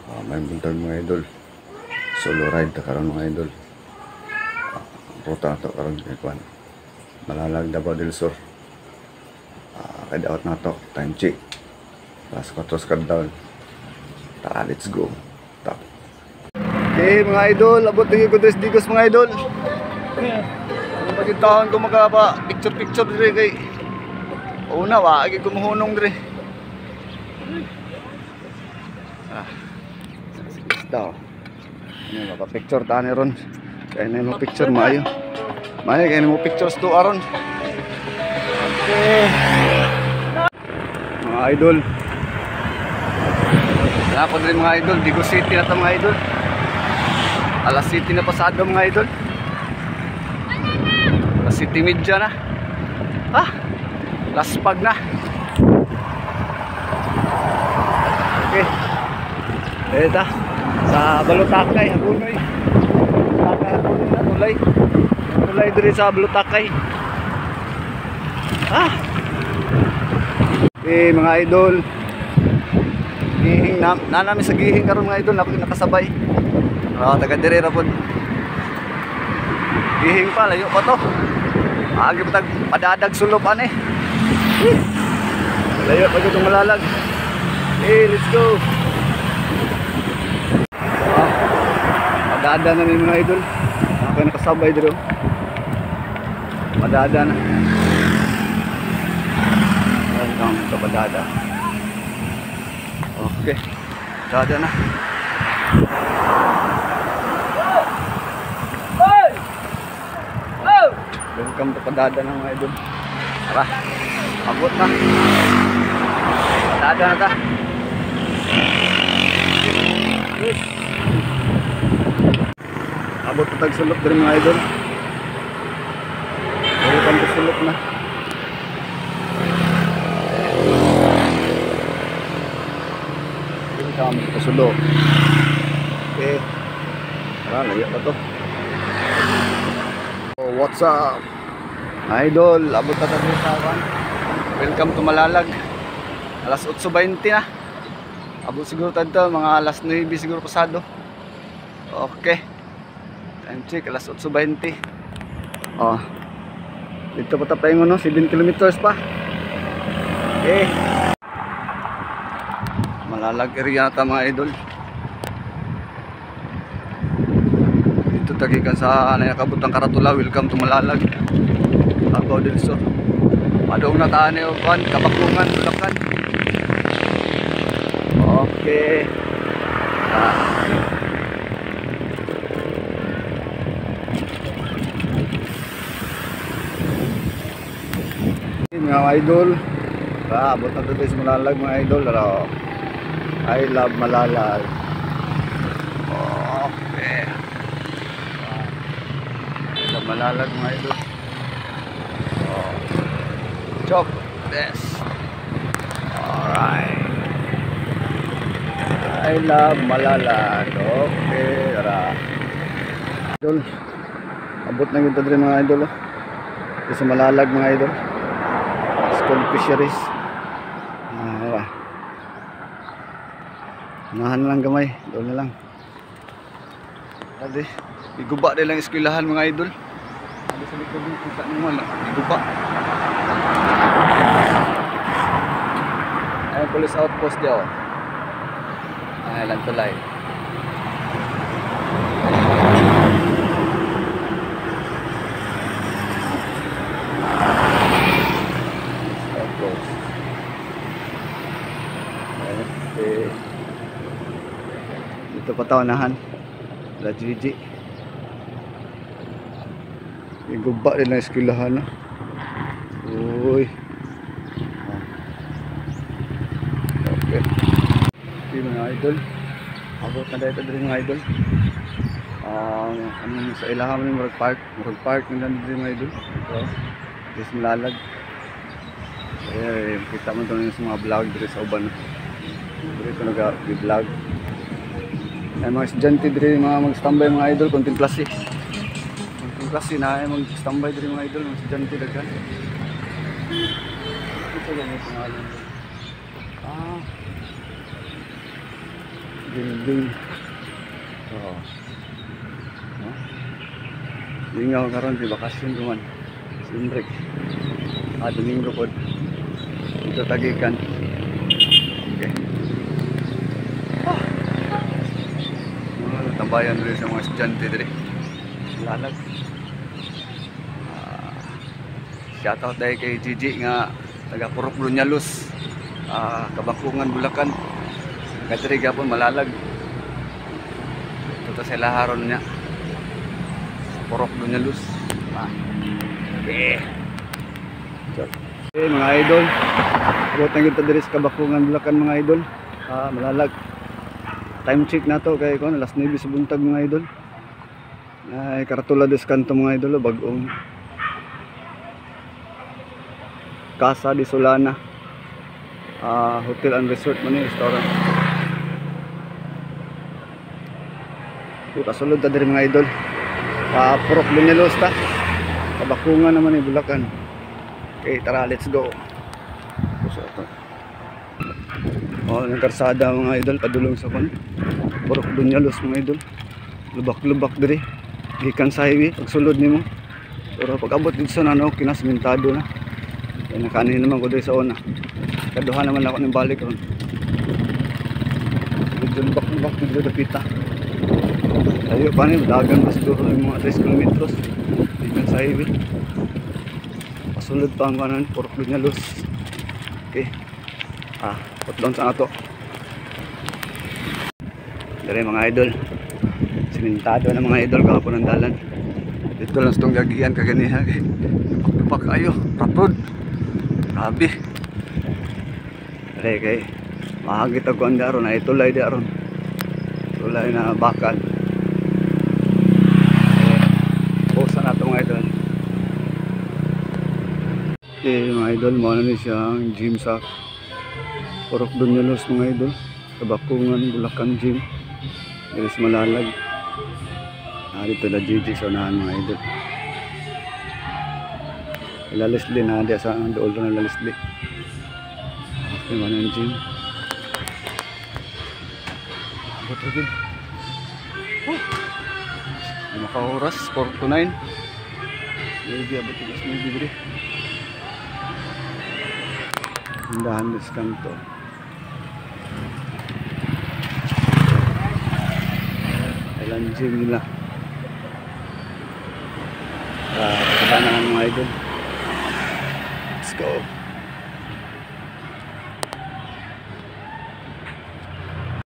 May buntag mga idol. Solo ride ta karon mga idol. Ruta to karon kay kuan. Malalag Davao del Sur. Kay daot na to, time check. Plus 4 countdown. Tara, let's go. Tap. Okay mga idol, abot tingin ko tres digos mga idol. Ano ba yung taon ko magkapa picture dire kay una wa agi kumuhunong dire. Daw. Ano ba picture tani ron? Kaya na mo picture maayo. Maayo kaya mo pictures to aron. Okay. Mga idol. Wala ko rin mga idol, Digo City na ito mga idol. Alas City na pasado mga idol. Alas City media na. Laspag na. Okay. Ito sa Balutakay, Hagunoy. Hagunoy na tulay. Tulay diri sa Balutakay. Okay mga idol. Gihing na namin sa gihing karon mga idol, nakasabay. Taga dire ra pod. Gihing pa layo pa to. Agi pa tag padadag sulop ani. Layo pa gud malalag. Let's go. Padada na ni mga idol. Ako nakasabay dito. Padada na. Welcome to Padada. Okay. Padada na. Welcome to Padada na mga idol. Tara. Abot na. Padada na ta. Abot na tagsulok din mga idol. Welcome to sulok na. Welcome to sulok. Okay. Layo pa to. What's up? Idol, abot na tayo sa awan. Welcome to Malalag. Alas 8:20 na. Abot siguro tayo mga alas 9 siguro pasado. Okay. Time check, alas 8:20. Dito pa tayo no, 7 kilometers pa. Okay. Malalag area na mga idol. Dito tagikan sa nakabutang Karatula. Welcome to Malalag, Davao del Sur. Padong na taan yung Kabakungan, Bulacan. Okay. Mga idol, abot na tayo sa Malalag mga idol. I love Malalag. Okay. I love Malalag mga idol. Chop this. Alright. I love Malalag. Okay. Idol, abot na yung tadri mga idol. Sa Malalag mga idol. School fisheries. Unahan lang gamay, doon na lang. Ade, iguba din lang eskwelahan mga idol. Ade sa likod ng kita naman, iguba. Ay, police outpost diyo. Ay, lang tulay. Ito patawanahan la Gigi. Iguba din ang eskwelahan. Uy. Okay. Okay mga idol. Abot na dito din mga idol. Ano sa ilahan mo yung Murag Park nila din mga idol. Ito. This Malalag. Kita mo ito sa mga vlog dito sa uban. Dito nag-vlog. Ay mga estudyante diri mga mag-standby mga idol, kontemplasi. Kontemplasi na ay mag-standby diri mga idol, mga estudyante daghan. Ito lang yung pangalan. building. Oh. No? Lingaw karon di bakasyon duman. Simrek. Domingo pod. Ito tagikan. Okay. Tambayan diri sa mga estudyante diri. Lalag. Shoutout dahil kay Gigi nga taga Purok Brunyalos, Kabakungan, Bulacan. Katiri gapon malalag. Ito sa laharon niya. Purok Brunyalos. Okay. Okay mga idol. Abot na kita diri sa Kabakungan, Bulacan mga idol. Malalag. Time check na to kay kon alas 9 sa buntag mga idol. Ay karatula des kanto mga idol bag-ong Casa de Solana, hotel and resort man ni restaurant. Kasulod ta diri mga idol. Purok Brunyalos ta. Kabakungan naman ni Bulacan. Okay, tara let's go. Ng karsada mga idol padulong sa kon. Purok Brunyalos mga idol. Lubak-lubak diri. Gikan sa highway pagsulod nimo. Pero pag abot dito sa nano kinasmentado na. Nakanin naman ko doon sa una. Kaduha naman ako ng balik ron. Lubak-lubak dito dapita. Tayo pa rin, dagan mas doon yung mga 3 kilometros. Gikan sa highway. Pasulod pa ang kanan, Purok Brunyalos. Okay. Put down sa ato. Dari mga idol. Simentado na mga idol kahapon ng dalan. Dito lang itong gagihan kaganiha. Lupak kayo, rapod. Grabe. Dari kay mahagit ako ang daron na itulay di aron. Tulay na bakal. Pusa na ito mga idol. Okay mga idol, muna na siyang gym sa Purok Brunyalos mga idol. Kabakungan, Bulacan gym. Dari sa Malalag. Dito na Gigi sa unahan mga idol. Ilalisli na dia sa dool na lalisli. Okay man ang gym. Abot agad. Maka-oras 4 to 9. Maybe abot agad maybe diri. Hindahan des kanto. Ilan gym nila. Kita na mga idol. Let's go.